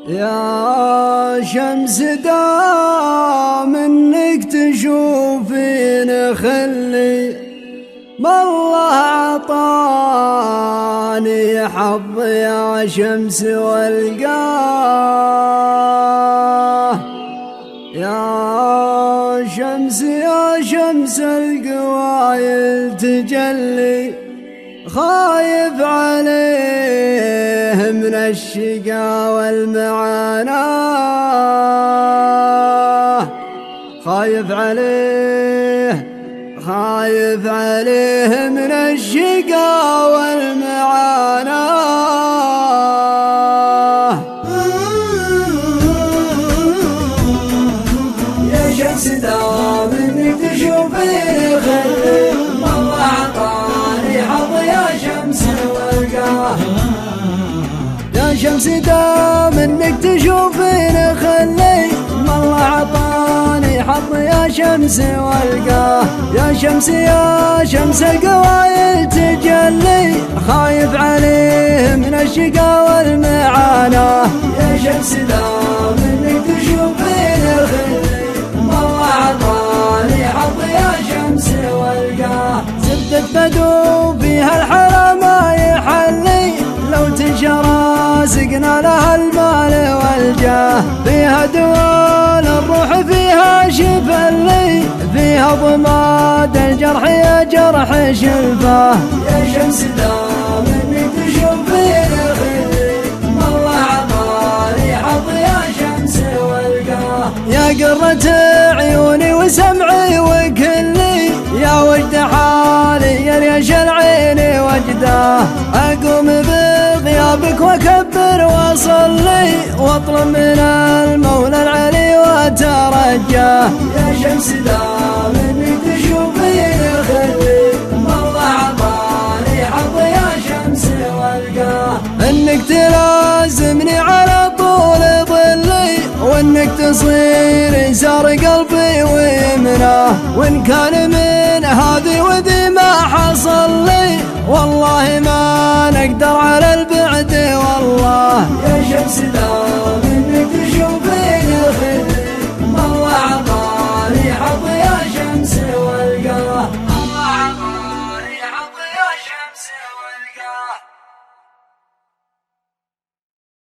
يا شمس دام انك تشوفين خلي ما الله عطاني حظ يا شمس والقاه. يا شمس يا شمس القوايل تجلي خايف عليه من الشقا والمعاناة، خايف عليه من الشقا والمعاناة. يا شمس دام انك تشوفين خلي ما الله عطاني حظ يا شمس والقاه. يا شمس دام انك تشوفين خلي ما الله عطاني حظ يا شمس والقاه. يا شمس القوايل تجلي خايف عليه من الشقا والمعاناة. يا شمس دام انك تشوفين خلي ما الله عطاني حظ يا شمس والقاه. زبدة بدو فيها الحلا ما يحلي لو تنشرى سقنا لها المال والجاه. فيها دوال الروح فيها شفلي فيها ضماد الجرح يا جرح شلفاه. يا شمس دام انك تشوفين خلي ما الله عطاني حظ يا شمس والقاه. يا قرة عيوني وسمعي وكلي يا وجد حالي يا ريش العين وجداه. اقوم بغيابك واكبر واصلي واطلب من المولى العلي واترجاه. يا شمس دام انك تشوفين خلي ما الله عطاني حظ يا شمس والقاه. انك تلازمني على طول ظلي وانك تصير سار قلبي ويمناه. وان كان من هذه وذي ما حصل لي والله ما نقدر على البعد والله. يا شمس دام انك تشوفين